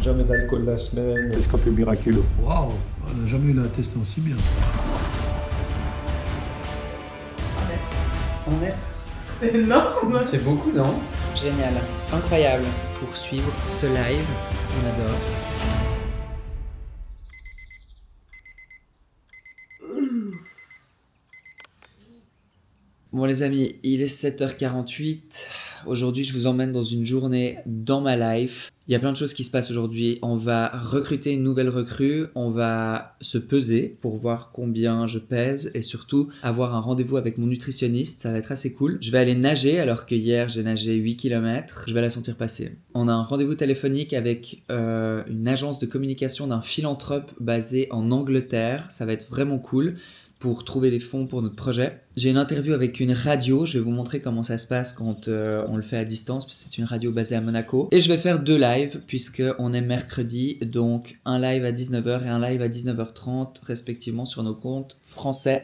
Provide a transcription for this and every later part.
Jamais d'alcool la semaine. Escapé miraculeux. Waouh, on n'a jamais eu la tester aussi bien. En être. C'est énorme. C'est beaucoup, non? Génial, incroyable. Pour suivre ce live, on adore. Bon les amis, il est 7h48. Aujourd'hui, je vous emmène dans une journée dans ma life. Il y a plein de choses qui se passent aujourd'hui. On va recruter une nouvelle recrue. On va se peser pour voir combien je pèse et surtout avoir un rendez-vous avec mon nutritionniste. Ça va être assez cool. Je vais aller nager alors que hier, j'ai nagé 8 km. Je vais la sentir passer. On a un rendez-vous téléphonique avec une agence de communication d'un philanthrope basé en Angleterre. Ça va être vraiment cool pour trouver des fonds pour notre projet. J'ai une interview avec une radio, je vais vous montrer comment ça se passe quand on le fait à distance, parce que c'est une radio basée à Monaco. Et je vais faire 2 lives, puisqu'on est mercredi, donc un live à 19h et un live à 19h30, respectivement sur nos comptes français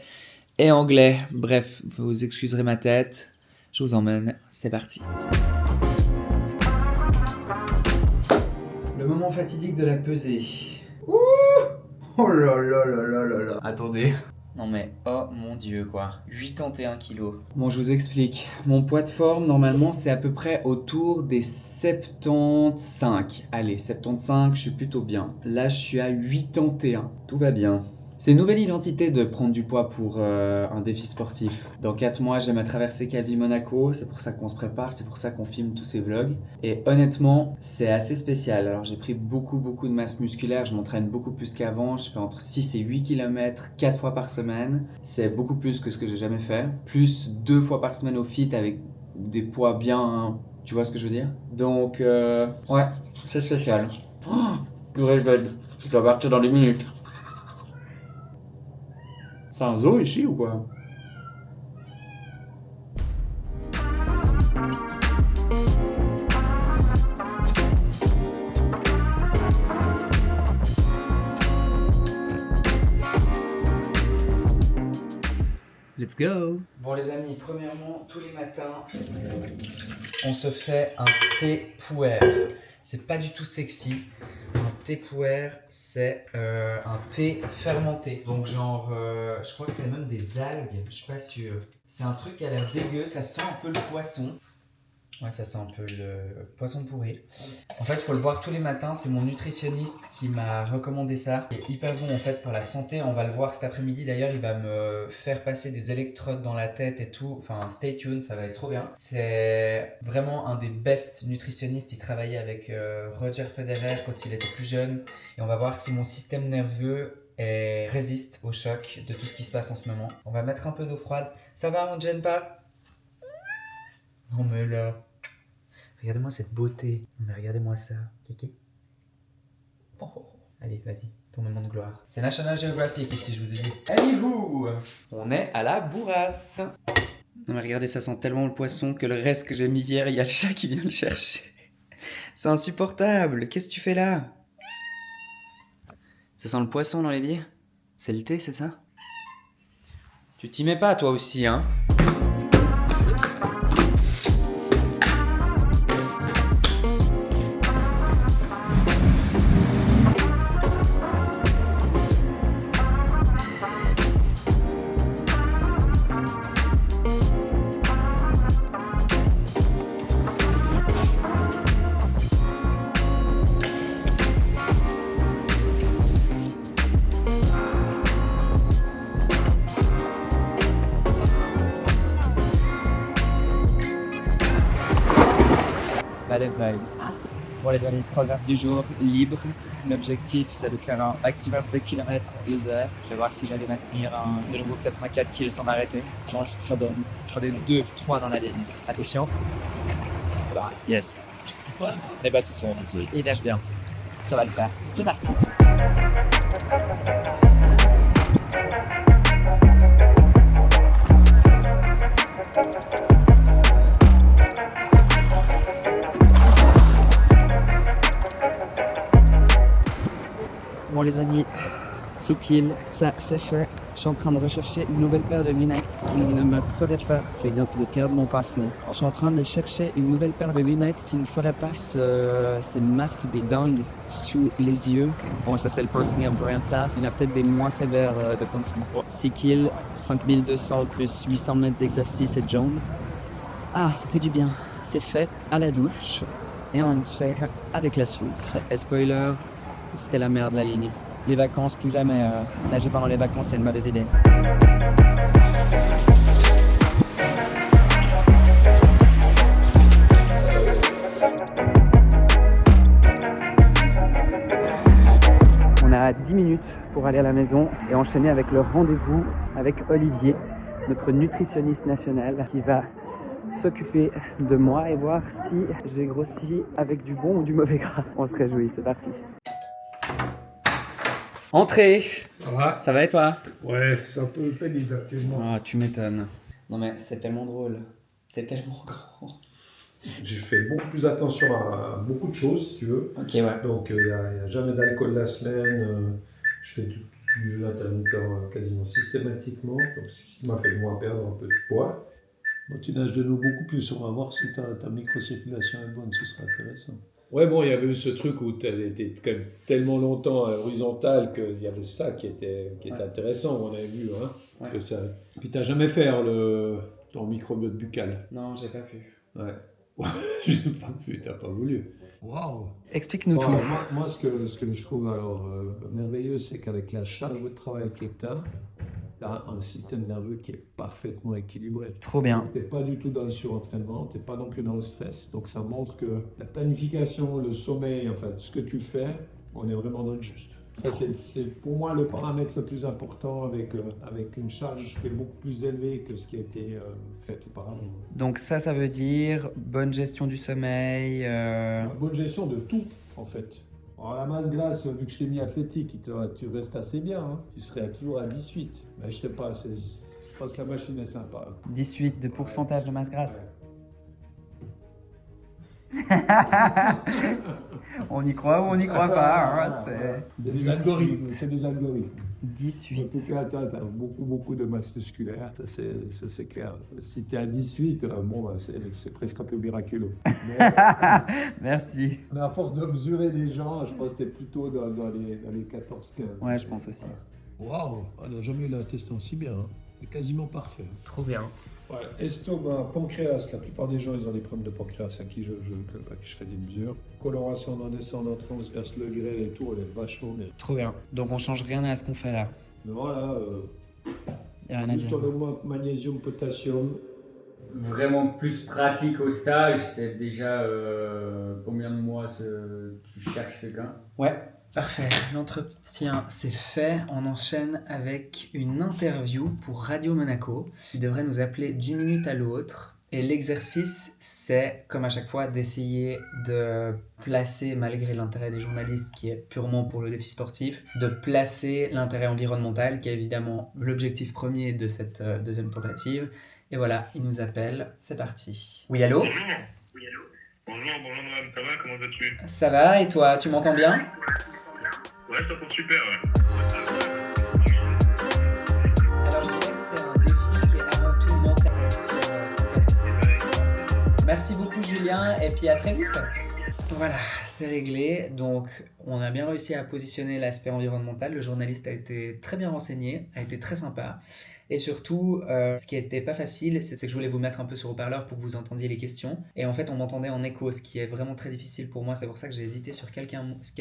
et anglais. Bref, vous excuserez ma tête, je vous emmène, c'est parti. Le moment fatidique de la pesée. Ouh! Oh là là là là là là. Attendez. Non mais, oh mon dieu quoi, 81 kilos. Bon, je vous explique. Mon poids de forme, normalement, c'est à peu près autour des 75. Allez, 75, je suis plutôt bien. Là, je suis à 81. Tout va bien. C'est une nouvelle identité de prendre du poids pour un défi sportif. Dans 4 mois, j'aime à traverser Calvi-Monaco. C'est pour ça qu'on se prépare, c'est pour ça qu'on filme tous ces vlogs. Et honnêtement, c'est assez spécial. Alors, j'ai pris beaucoup de masse musculaire. Je m'entraîne beaucoup plus qu'avant. Je fais entre 6 et 8 km 4 fois par semaine. C'est beaucoup plus que ce que j'ai jamais fait. Plus 2 fois par semaine au fit avec des poids bien... Hein. Tu vois ce que je veux dire? Donc, ouais, c'est spécial. Oh, purée, je dois partir dans 10 minutes. C'est un zoo ici ou quoi? Let's go! Bon les amis, premièrement, tous les matins, on se fait un thé puer. C'est pas du tout sexy. Un thé puer, c'est un thé fermenté. Donc genre, je crois que c'est même des algues, je suis pas sûr. C'est un truc qui a l'air dégueu, ça sent un peu le poisson. Ouais, ça sent un peu le poisson pourri. En fait, il faut le boire tous les matins. C'est mon nutritionniste qui m'a recommandé ça. C'est hyper bon en fait pour la santé. On va le voir cet après-midi. D'ailleurs, il va me faire passer des électrodes dans la tête et tout. Enfin, stay tuned, ça va être trop bien. C'est vraiment un des best nutritionnistes. Il travaillait avec Roger Federer quand il était plus jeune. Et on va voir si mon système nerveux résiste au choc de tout ce qui se passe en ce moment. On va mettre un peu d'eau froide. Ça va, on ne gêne pas? Non mais là... Regardez-moi cette beauté. Mais regardez-moi ça. Kiki. Oh. Allez, vas-y. Ton moment de gloire. C'est National Geographic ici, je vous ai dit. Anywho, on est à la bourrasse. Non mais regardez, ça sent tellement le poisson que le reste que j'ai mis hier, il y a le chat qui vient le chercher. C'est insupportable. Qu'est-ce que tu fais là? Ça sent le poisson dans les bières? C'est le thé, c'est ça? Tu t'y mets pas toi aussi, hein? Bon les amis, programme du jour libre. L'objectif c'est de faire un maximum de kilomètres les heures. Je vais voir si j'allais maintenir un de nouveau 84 kg sans m'arrêter. Non, ça donne. Je ferai 2, 3 dans la ligne. Attention. Bah, yes. On n'est pas tout seul. Il nage bien. Ça va le faire. C'est parti. Bon les amis, 6 kills, ça c'est fait. Je suis en train de rechercher une nouvelle paire de lunettes qui ne me ferait pas. Je viens de perdre mon pince-nez. Je suis en train de chercher une nouvelle paire de lunettes qui ne ferait pas ces marques des dingues sous les yeux. Bon, ça c'est le pince-nez un peu rien tard. Il y en a peut-être des moins sévères de pince-nez. 6 kills, 5200 plus 800 mètres d'exercice et de jambes. Ah, ça fait du bien. C'est fait à la douche. Et on enchaîne avec la suite. Et spoiler, c'était la merde la ligne. Les vacances, plus jamais. Nager pendant les vacances, c'est une mauvaise idée. On a 10 minutes pour aller à la maison et enchaîner avec le rendez-vous avec Olivier, notre nutritionniste national, qui va s'occuper de moi et voir si j'ai grossi avec du bon ou du mauvais gras. On se réjouit, c'est parti. Entrée. Ça va et toi? Ouais, c'est un peu pénible actuellement. Ah, tu m'étonnes. Non mais c'est tellement drôle. T'es tellement grand. J'ai fait beaucoup plus attention à beaucoup de choses, si tu veux. Ok, ouais. Donc, il n'y a jamais d'alcool la semaine. Je fais du jeûne intermittent quasiment systématiquement. Donc, ce qui m'a fait moins perdre un peu de poids. Bon, tu nages de l'eau beaucoup plus, on va voir si ta microcirculation est bonne, ce sera intéressant. Ouais, bon, il y avait eu ce truc où tu étais quand même tellement longtemps à l'horizontale qu'il y avait ça qui était intéressant, on avait vu. Hein, Ouais. que ça... Puis tu n'as jamais fait ton microbiote buccal. Non, j'ai pas pu. Ouais. J'ai pas pu, t'as pas voulu. Waouh! Explique-nous Bon, tout. moi, ce que je trouve alors merveilleux, c'est qu'avec la charge de travail que tu as un système nerveux qui est parfaitement équilibré. Trop bien. Tu n'es pas du tout dans le surentraînement, tu n'es pas non plus dans le stress. Donc ça montre que la planification, le sommeil, enfin ce que tu fais, on est vraiment dans le juste. Ça, c'est pour moi le paramètre le plus important avec une charge qui est beaucoup plus élevée que ce qui a été fait auparavant. Donc ça veut dire bonne gestion du sommeil. Une bonne gestion de tout, en fait. Alors, la masse grasse, vu que je t'ai mis athlétique, tu restes assez bien. Hein. Tu serais toujours à 18. Mais je sais pas, je pense que la machine est sympa. 18 de pourcentage de masse grasse. On y croit ou on n'y croit pas. Hein, C'est des algorithmes. C'est des algorithmes. En 18. tout cas, tu as beaucoup de masse musculaire, ça c'est clair. Si tu es à 18, c'est presque un peu miraculeux. Merci. Mais à force de mesurer des gens, je pense que tu es plutôt dans les 14-15. Ouais, je pense aussi. Waouh, on n'a jamais eu la testé aussi bien. Hein. C'est quasiment parfait. Trop bien. Ouais, estomac, pancréas, la plupart des gens ils ont des problèmes de pancréas à qui je fais des mesures. Colon ascendant, descendant, transverse, le grêle et tout, elle est vachement bien. Trop bien. Donc on change rien à ce qu'on fait là. Mais voilà, Y a rien à juste dire. sur le magnésium, potassium. Vraiment plus pratique au stage, c'est déjà combien de mois tu cherches quelqu'un? Ouais. Parfait, l'entretien c'est fait. On enchaîne avec une interview pour Radio Monaco. Ils devraient nous appeler d'une minute à l'autre. Et l'exercice, c'est, comme à chaque fois, d'essayer de placer, malgré l'intérêt des journalistes qui est purement pour le défi sportif, de placer l'intérêt environnemental qui est évidemment l'objectif premier de cette deuxième tentative. Et voilà, ils nous appellent, c'est parti. Oui, allô? Bonjour. Oui, allô. Bonjour madame, ça va, comment vas-tu? Ça va, et toi, tu m'entends bien? Ouais, ça tombe super, ouais. Alors je dirais que c'est un défi qui est avant tout mental. Merci beaucoup Julien et puis à très vite. Voilà, c'est réglé. Donc on a bien réussi à positionner l'aspect environnemental. Le journaliste a été très bien renseigné, a été très sympa. Et surtout, ce qui n'était pas facile, c'est que je voulais vous mettre un peu sur haut-parleur pour que vous entendiez les questions. Et en fait, on m'entendait en écho, ce qui est vraiment très difficile pour moi. C'est pour ça que j'ai hésité sur quelques mots, ce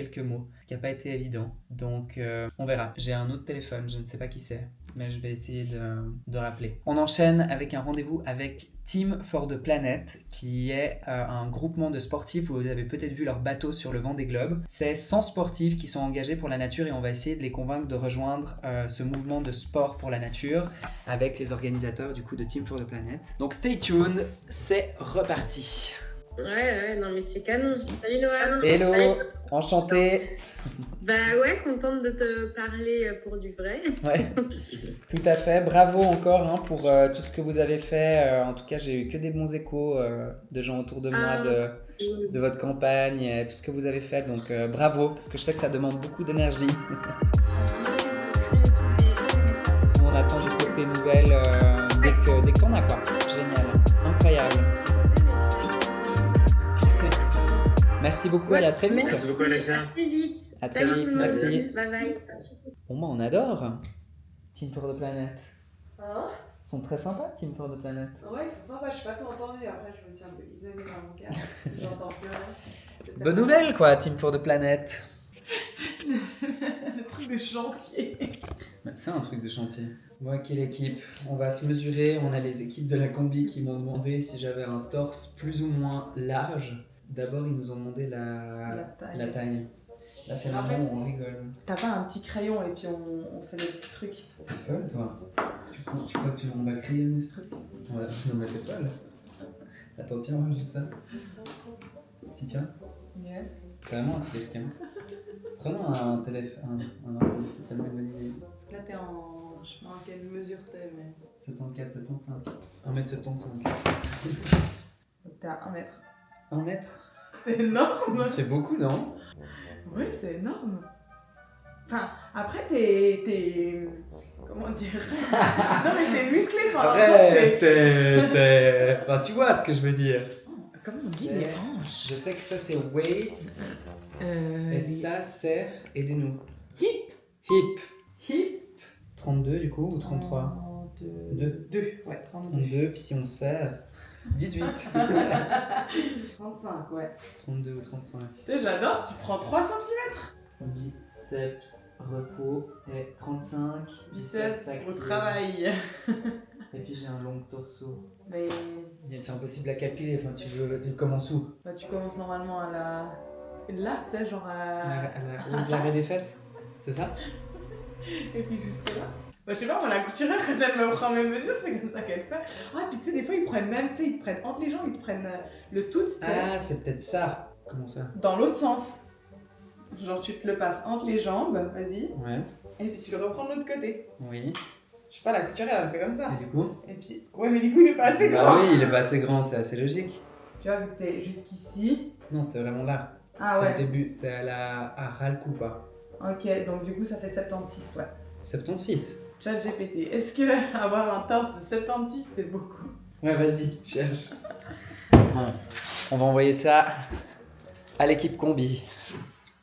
qui n'a pas été évident. Donc, on verra. J'ai un autre téléphone, je ne sais pas qui c'est, mais je vais essayer de rappeler. On enchaîne avec un rendez-vous avec Team for the Planet, qui est un groupement de sportifs. Vous avez peut-être vu leur bateau sur le Vendée Globe. C'est 100 sportifs qui sont engagés pour la nature et on va essayer de les convaincre de rejoindre ce mouvement de sport pour la nature avec les organisateurs du coup de Team for the Planet. Donc stay tuned, c'est reparti. Ouais, non mais c'est canon. Salut Noam. Hello, Salut. enchanté. Bah ouais, contente de te parler pour du vrai. Ouais, tout à fait. Bravo encore pour tout ce que vous avez fait. En tout cas, j'ai eu que des bons échos de gens autour de moi, de votre campagne, et tout ce que vous avez fait. Donc bravo, parce que je sais que ça demande beaucoup d'énergie. On attend du coup tes nouvelles dès que t'en as quoi. Génial, incroyable. Merci beaucoup et à très vite. Merci beaucoup, Alexia. À très vite. À très Salut vite, tout le monde. merci. Bye bye. Bon bah on adore Team for the Planet. Hein? Ils sont très sympas Team for the Planet. Ouais, c'est sympa, je suis pas tout entendu. Après, je me suis un peu isolée dans mon cas. J'entends plus rien. C'est Bonne nouvelle quoi, Team for the Planet. Le truc de chantier. C'est un truc de chantier. Moi, quelle équipe? On va se mesurer. On a les équipes de la combi qui m'ont demandé si j'avais un torse plus ou moins large. D'abord, ils nous ont demandé la taille. Là, c'est le En moment où on rigole. T'as pas un petit crayon et puis on fait des petits trucs. Folle, toi. Tu crois que on va crayonner ce truc? Ouais, non, mais t'es folle. Attends, tiens, moi, j'ai ça. Tu tiens? Yes. C'est vraiment un cirque. Hein. Prenons un téléphone, un ordi, c'est tellement une bonne idée. Parce que là, t'es en. Je sais pas en quelle mesure t'es, mais. 74, 75. 1m75. Donc t'es à 1 mètre. 1 mètre? C'est énorme! C'est beaucoup, non? Oui, c'est énorme. Enfin, après, t'es. Comment dire? Non, mais t'es musclé pendant Arrête, t'es... Enfin, tu vois ce que je veux dire. Comment on dit C'est- les hanches? Je sais que ça c'est waist et ça c'est, aidez-nous. Hip! Hip. Hip! 32 du coup ou 33? 32. 2, ouais, 32. 32, puis si on serre, 18. 35, ouais. 32 ou 35. J'adore, tu prends 3 cm. Biceps, repos et 35. Biceps actifs. au travail. Et puis j'ai un long torso. Mais C'est impossible à calculer, enfin tu commences où? bah, tu commences normalement à la. Là, tu sais, genre à. De l'arrêt des fesses, c'est ça? Et puis jusque là. Bah, je sais pas, moi, la couturière, quand elle me prend mes mesures, c'est comme ça qu'elle fait. Ah, puis tu sais, des fois, ils prennent même, tu sais, ils prennent entre les jambes, ils prennent le tout, tu sais, Ah, c'est peut-être ça. Comment ça? dans l'autre sens. Genre, tu te le passes entre les jambes, vas-y, Ouais, et puis tu le reprends de l'autre côté. oui. Je sais pas, la couturière, elle fait comme ça. Et du coup? Et puis, ouais, mais du coup, il est pas assez grand. Bah oui, il est pas assez grand, c'est assez logique. Tu vois, vu que t'es jusqu'ici. Non, c'est vraiment là. Ah C'est ouais. le début, c'est à ras le cou, pas. Ok, donc du coup, ça fait 76, ouais. 76. Chat GPT, est-ce que avoir un torse de 76, c'est beaucoup? Ouais, vas-y, cherche. Bon, on va envoyer ça à l'équipe combi.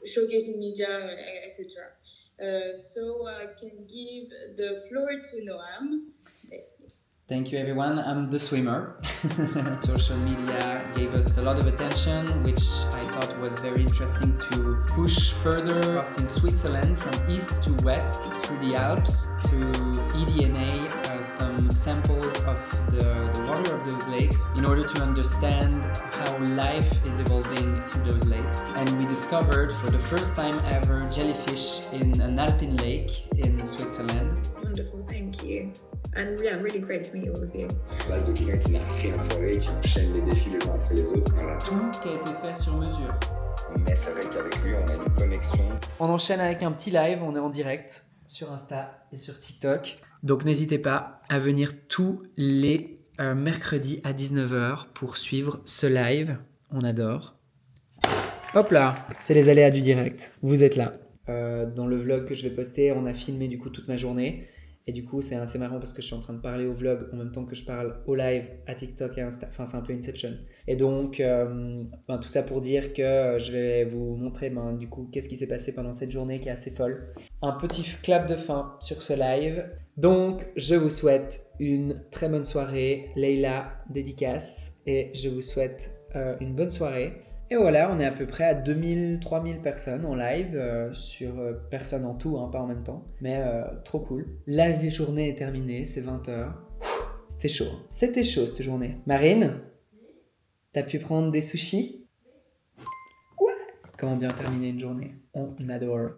showcasing media, etc. So I can give the floor to Noam. Next, please. Thank you everyone, I'm the swimmer. Social media gave us a lot of attention, which I thought was very interesting to push further, crossing Switzerland from east to west through the Alps to eDNA some samples of the water of those lakes in order to understand how life is evolving through those lakes. And we discovered for the first time ever jellyfish in an alpine lake in Switzerland. Wonderful, thank you. And yeah, really great to meet all of you. base de quelqu'un qui n'a rien foiré et qui enchaîne les défis les uns après les autres. Voilà. Tout qui a été fait sur mesure. Mais c'est vrai qu'avec lui, on a une connexion. On enchaîne avec un petit live, on est en direct sur Insta et sur TikTok. Donc n'hésitez pas à venir tous les mercredis à 19h pour suivre ce live. On adore. Hop là, c'est les aléas du direct. Vous êtes là. Dans le vlog que je vais poster, on a filmé du coup toute ma journée. Et du coup, c'est assez marrant parce que je suis en train de parler au vlog en même temps que je parle au live, à TikTok et Insta. Enfin, c'est un peu Inception. Et donc, tout ça pour dire que je vais vous montrer du coup qu'est-ce qui s'est passé pendant cette journée qui est assez folle. Un petit clap de fin sur ce live. Donc, je vous souhaite une très bonne soirée. Leïla, dédicace. Et je vous souhaite une bonne soirée. Et voilà, on est à peu près à 2000-3000 personnes en live, sur personnes en tout, hein, pas en même temps, mais trop cool. La journée est terminée, c'est 20h. C'était chaud, c'était chaud cette journée. Marine, t'as pu prendre des sushis? Ouais. Comment bien terminer une journée? On adore.